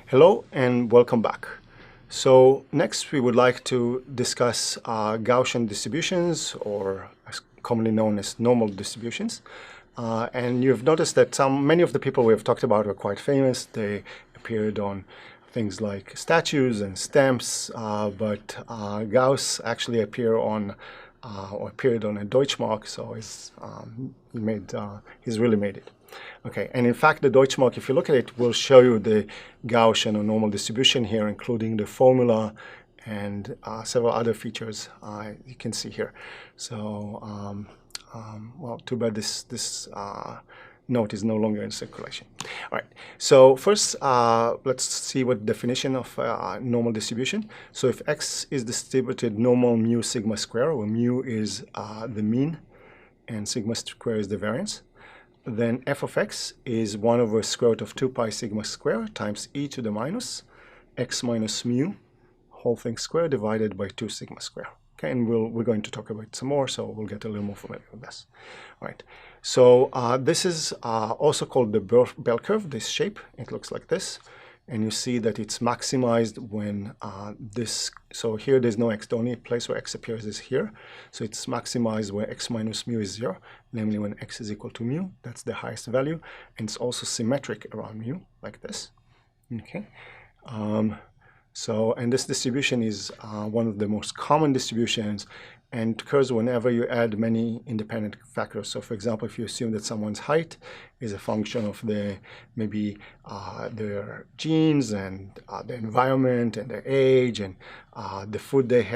Hello and welcome back. So next we would like to discuss Gaussian distributions, or as commonly known as normal distributions. And you've noticed that many of the people we have talked about are quite famous. They appeared on things like statues and stamps, but Gauss actually appeared on a Deutschmark, so he's really made it. Okay, and in fact, the Deutschmark, if you look at it, will show you the Gaussian or normal distribution here, including the formula and several other features you can see here. So, well, too bad this note is no longer in circulation. All right, so first, let's see what definition of normal distribution. So if X is distributed normal mu sigma square, where mu is the mean and sigma square is the variance, then f of x is 1 over square root of 2 pi sigma square times e to the minus x minus mu whole thing square divided by 2 sigma square. Okay, and we're going to talk about it some more, so we'll get a little more familiar with this. All right, so this is also called the bell curve, this shape. It looks like this. And you see that it's maximized when so here there's no x, the only place where x appears is here. So it's maximized where x minus mu is 0, namely when x is equal to mu, that's the highest value. And it's also symmetric around mu, like this. Okay. And this distribution is one of the most common distributions, and occurs whenever you add many independent factors. So for example, if you assume that someone's height is a function of maybe their genes and the environment and their age and the food they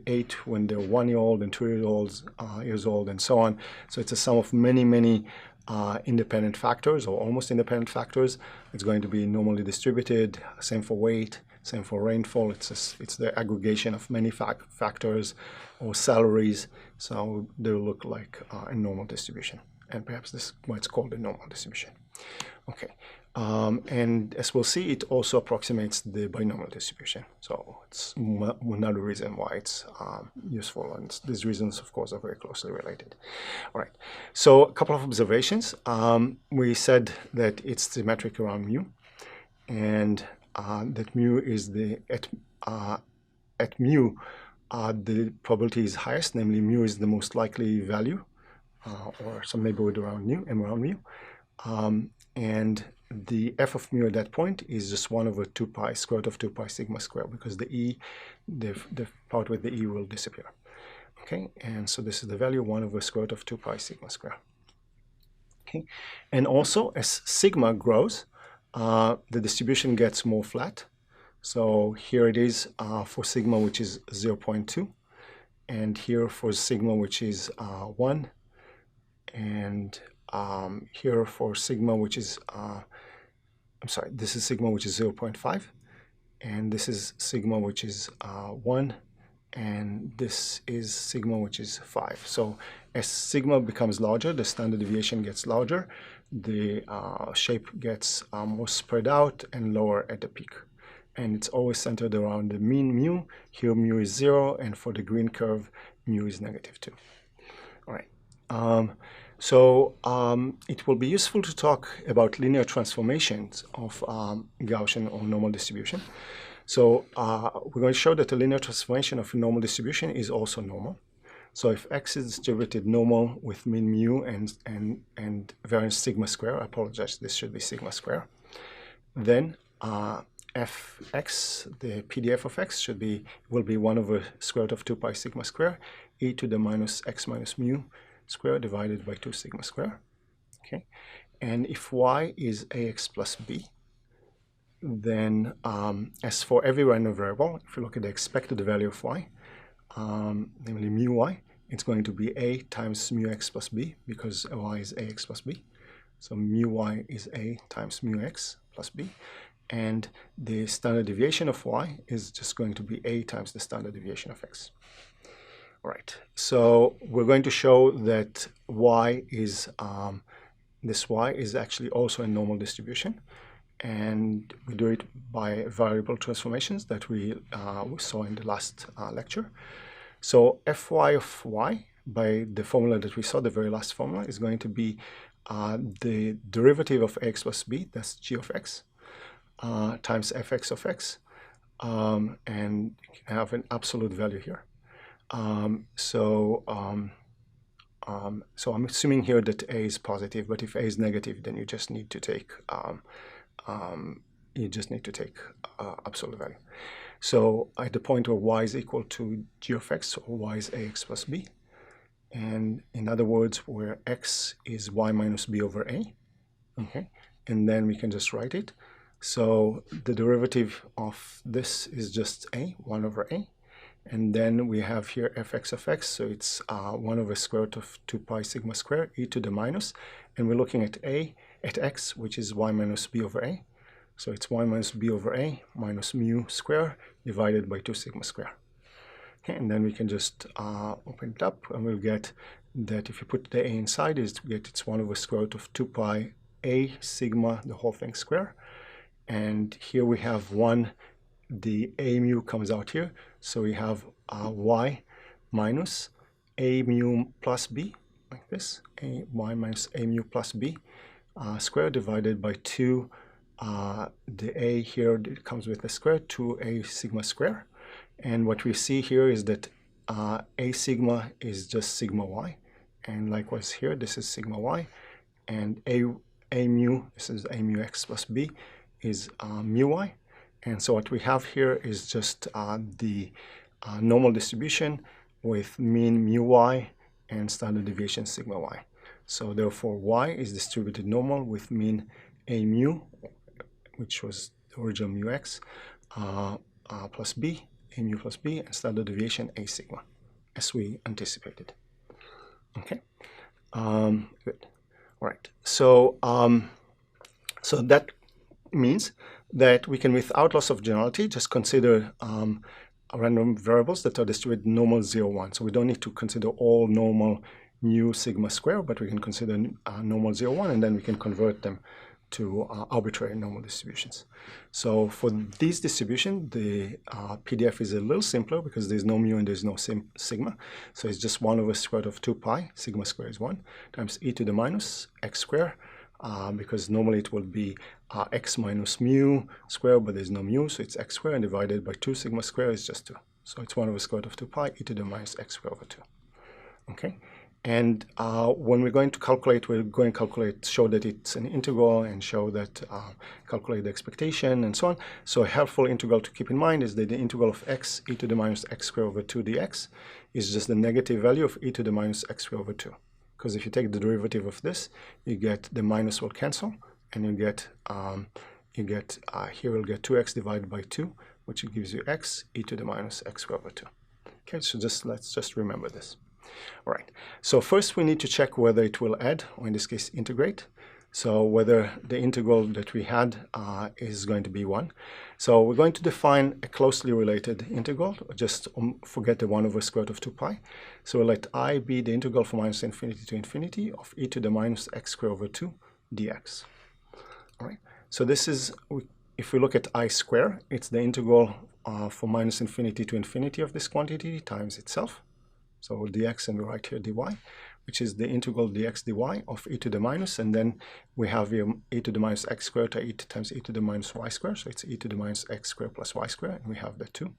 ate when they're 1 year old and 2 years old and so on. So it's a sum of many independent factors, or almost independent factors. It's going to be normally distributed. Same for weight, same for rainfall. It's the aggregation of many factors, or salaries. So they'll look like a normal distribution, and perhaps this is why it's called a normal distribution. Okay, and as we'll see, it also approximates the binomial distribution. So it's another reason why it's useful, and these reasons, of course, are very closely related. All right, so a couple of observations. We said that it's symmetric around mu, and that mu is at mu, the probability is highest, namely mu is the most likely value, or some neighborhood around mu. And the f of mu at that point is just 1 over 2 pi, square root of 2 pi sigma square, because the part with the e will disappear. Okay, and so this is the value, 1 over square root of 2 pi sigma square. Okay, and also as sigma grows, the distribution gets more flat. So here it is for sigma, which is 0.2, and here for sigma, which is 1, and here for sigma, which is this is sigma, which is 0.5, and this is sigma, which is 1, and this is sigma, which is 5. So as sigma becomes larger, the standard deviation gets larger, the shape gets more spread out and lower at the peak. And it's always centered around the mean mu. Here mu is 0, and for the green curve, mu is -2. All right. It will be useful to talk about linear transformations of Gaussian or normal distribution. So we're going to show that the linear transformation of a normal distribution is also normal. So if x is distributed normal with mean mu and variance sigma square, I apologize, this should be sigma square, then fx, the PDF of x, will be 1 over square root of 2 pi sigma square, e to the minus x minus mu square divided by 2 sigma square. Okay, and if y is ax plus b, then as for every random variable, if you look at the expected value of y, namely mu y, it's going to be a times mu x plus b, because y is ax plus b. So mu y is a times mu x plus b, and the standard deviation of y is just going to be a times the standard deviation of x. All right, so we're going to show that this y is actually also a normal distribution, and we do it by variable transformations that we saw in the last lecture. So fy of y, by the formula that we saw, the very last formula, is going to be the derivative of ax plus b, that's g of x, times fx of x, and you can have an absolute value here. So I'm assuming here that a is positive, but if a is negative, then you just need to take absolute value. So at the point where y is equal to g of x, or y is ax plus b, and in other words, where x is y minus b over a, okay, and then we can just write it. So the derivative of this is just a, 1 over a, and then we have here fx of x, so it's 1 over square root of 2 pi sigma square e to the minus, and we're looking at x, which is y minus b over a, so it's y minus b over a minus mu square divided by 2 sigma square. Okay, and then we can just open it up, and we'll get that if you put the a inside, it's 1 over square root of 2 pi a sigma, the whole thing square. And here we have 1, the a mu comes out here, so we have y minus a mu plus b, like this, y minus a mu plus b square divided by 2, the a here it comes with the square, 2a sigma square. And what we see here is that a sigma is just sigma y, and likewise here this is sigma y, and a mu, this is a mu x plus b, is mu y. And so what we have here is just the normal distribution with mean mu y and standard deviation sigma y. So therefore y is distributed normal with mean a mu, which was the original mu x, plus b, a mu plus b, and standard deviation a sigma, as we anticipated. Okay, good. All right. So so that means that we can, without loss of generality, just consider random variables that are distributed normal 0, 1. So we don't need to consider all normal mu sigma square, but we can consider normal 0, 1, and then we can convert them to arbitrary normal distributions. So for these distributions, the PDF is a little simpler because there's no mu and there's no sigma. So it's just 1 over square root of 2 pi, sigma square is 1, times e to the minus x square, because normally it would be x minus mu square, but there's no mu, so it's x square, and divided by 2 sigma square is just 2. So it's 1 over square root of 2 pi e to the minus x square over 2. Okay? And when we're going to calculate, we're going to calculate, show that it's an integral, and show that calculate the expectation, and so on. So a helpful integral to keep in mind is that the integral of x e to the minus x square over 2 dx is just the negative value of e to the minus x square over 2. Because if you take the derivative of this, you get the minus will cancel, and you get here we'll get 2x divided by 2, which gives you x e to the minus x square over 2. Okay, so let's just remember this. All right, so first we need to check whether it will add, or in this case integrate. So whether the integral that we had is going to be 1. So we're going to define a closely related integral, just forget the 1 over square root of 2 pi. So we'll let I be the integral from minus infinity to infinity of e to the minus x square over 2 dx. All right, so this is, if we look at I square, it's the integral from minus infinity to infinity of this quantity times itself. So dx, and we write here dy, which is the integral dx dy of e to the minus, and then we have here e to the minus x squared times e to the minus y squared, so it's e to the minus x squared plus y squared, and we have the 2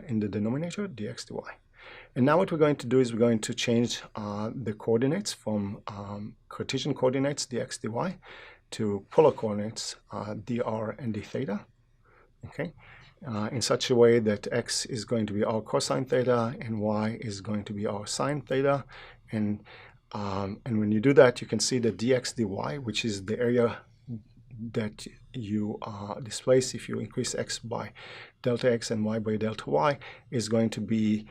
in the denominator, dx dy. And now what we're going to do is we're going to change the coordinates from Cartesian coordinates dx dy to polar coordinates dr and d theta. Okay. In such a way that x is going to be our cosine theta and y is going to be our sine theta, and when you do that, you can see that dx dy, which is the area that you displace if you increase x by delta x and y by delta y, is going to be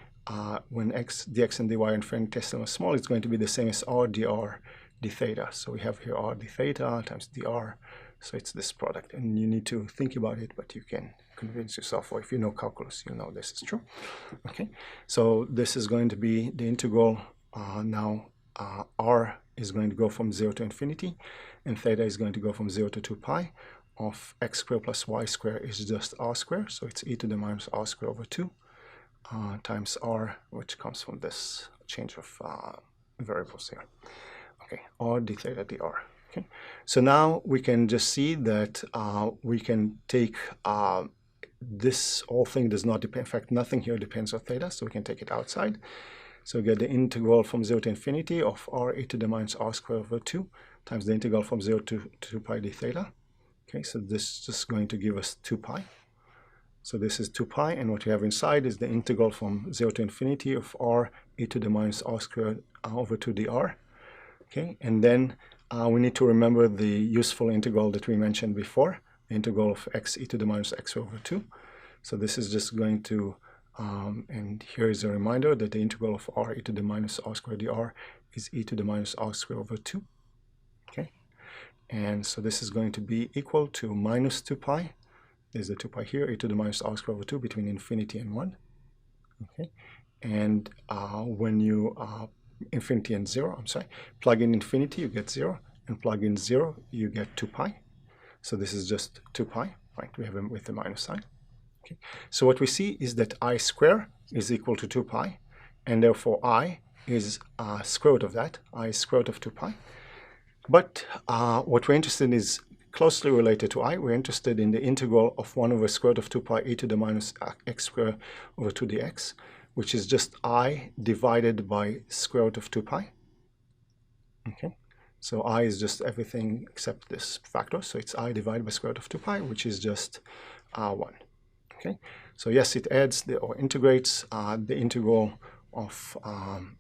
when dx and dy are infinitesimally small, it's going to be the same as r dr d theta. So we have here r d theta times dr, so it's this product, and you need to think about it, but you can convince yourself, or if you know calculus, you know this is true. Okay, so this is going to be the integral. Now r is going to go from 0 to infinity, and theta is going to go from 0 to 2 pi of x squared plus y squared is just r squared, so it's e to the minus r squared over 2 times r, which comes from this change of variables here. Okay, r d theta dr. Okay, so now we can just see that we can take this whole thing does not depend, in fact nothing here depends on theta, so we can take it outside. So we get the integral from 0 to infinity of r e to the minus r squared over 2 times the integral from 0 to 2 pi d theta. Okay, so this is just going to give us 2 pi. So this is 2 pi, and what we have inside is the integral from 0 to infinity of r e to the minus r squared over 2 dr. Okay, and then we need to remember the useful integral that we mentioned before, the integral of x e to the minus x over 2. So this is just going to, and here is a reminder that the integral of r e to the minus r squared dr is e to the minus r squared over 2. Okay, and so this is going to be equal to minus 2 pi. There's the 2 pi here, e to the minus r squared over 2 between infinity and 1. Okay, and when you infinity and 0, I'm sorry, plug in infinity, you get 0, and plug in 0, you get 2 pi. So this is just 2 pi, right? We have it with the minus sign. Okay, so what we see is that I square is equal to 2 pi, and therefore I is square root of that. I is square root of 2 pi. But what we're interested in is closely related to I. We're interested in the integral of 1 over square root of 2 pi e to the minus x squared over 2 dx, which is just I divided by square root of 2 pi. Okay, so I is just everything except this factor, so it's I divided by square root of 2 pi, which is just 1. Okay, so yes, it adds or integrates the integral of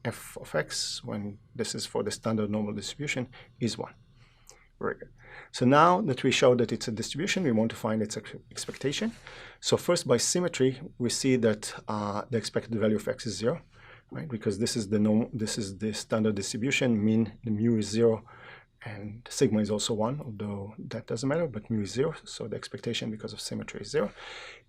f of x, when this is for the standard normal distribution, is 1. Very good. So now that we showed that it's a distribution, we want to find its expectation. So first, by symmetry, we see that the expected value of x is 0, right? Because this is the standard distribution. Mean, the mu is 0, and sigma is also 1, although that doesn't matter, but mu is 0, so the expectation because of symmetry is 0.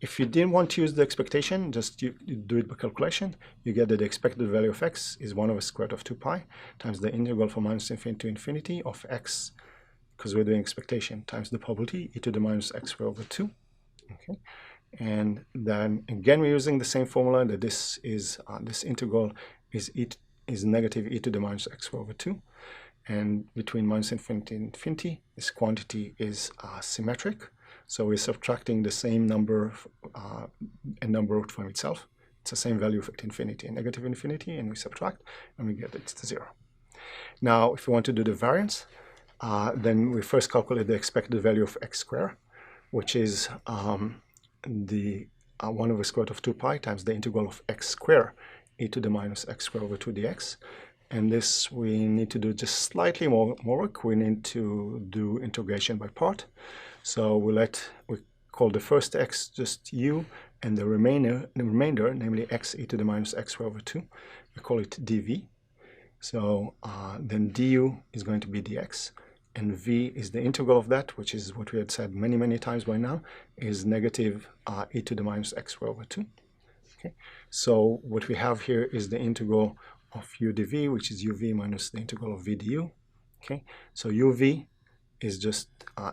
If you didn't want to use the expectation, just you do it by calculation, you get that the expected value of x is 1 over square root of 2 pi times the integral from minus infinity to infinity of x, because we're doing expectation, times the probability e to the minus x squared over 2. Okay, and then again we're using the same formula that this is this integral is negative e to the minus x squared over 2. And between minus infinity and infinity, this quantity is symmetric. So we're subtracting the same number and number root from itself. It's the same value at infinity and negative infinity, and we subtract, and we get that it's 0. Now, if we want to do the variance, then we first calculate the expected value of x squared, which is the 1 over square root of 2 pi times the integral of x squared e to the minus x squared over 2 dx. And this we need to do just slightly more work. We need to do integration by part. So we call the first x just u, and the remainder, namely x e to the minus x squared over 2, we call it dv. So then du is going to be dx, and v is the integral of that, which is what we had said many times by now, is negative e to the minus x squared over 2. Okay, so what we have here is the integral of u dv, which is uv minus the integral of v du. Okay, so uv is just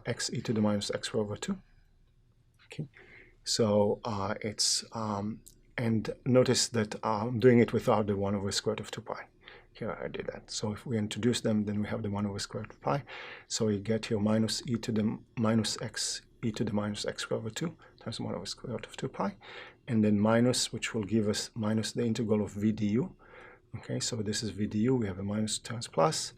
x e to the minus x squared over 2. Okay, so it's and notice that I'm doing it without the 1 over square root of 2 pi. Here I did that. So if we introduce them, then we have the 1 over square root of pi. So we get here minus e to the minus x e to the minus x squared over 2 times 1 over square root of 2 pi, and then minus, which will give us minus the integral of v du. Okay, so this is v du. We have a minus times plus,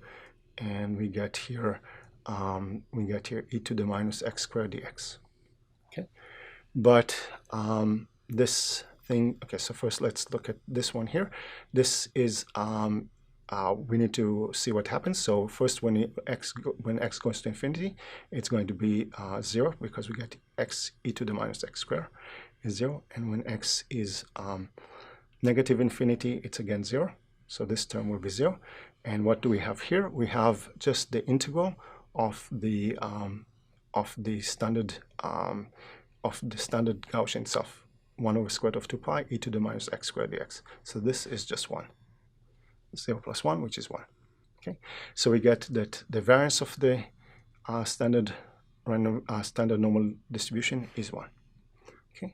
and we get here e to the minus x squared dx. Okay, but this thing. Okay, so first let's look at this one here. This is we need to see what happens. So first, when x goes to infinity, it's going to be 0, because we get x e to the minus x squared is 0, and when x is negative infinity, it's again 0. So this term will be 0. And what do we have here? We have just the integral of the standard Gaussian itself, 1 over square root of 2 pi e to the minus x squared dx. So this is just 1. 0 plus 1, which is 1. Okay, so we get that the variance of the standard normal distribution is 1. Okay,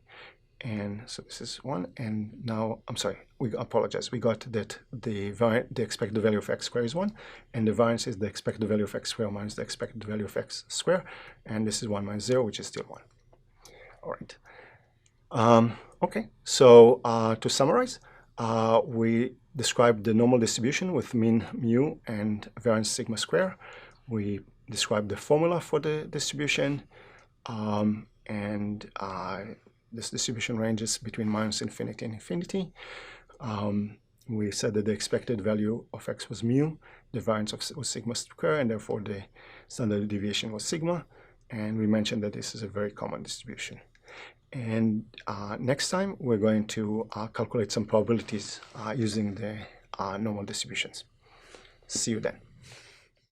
And so this is 1, and now, I'm sorry, we apologize. We got that the expected value of x squared is 1, and the variance is the expected value of x squared minus the expected value of x squared, and this is 1 minus 0, which is still 1. All right. Okay, so to summarize, we described the normal distribution with mean mu and variance sigma square. We described the formula for the distribution, and this distribution ranges between minus infinity and infinity. We said that the expected value of x was mu, the variance was sigma square, and therefore the standard deviation was sigma. And we mentioned that this is a very common distribution. And next time, we're going to calculate some probabilities using the normal distributions. See you then.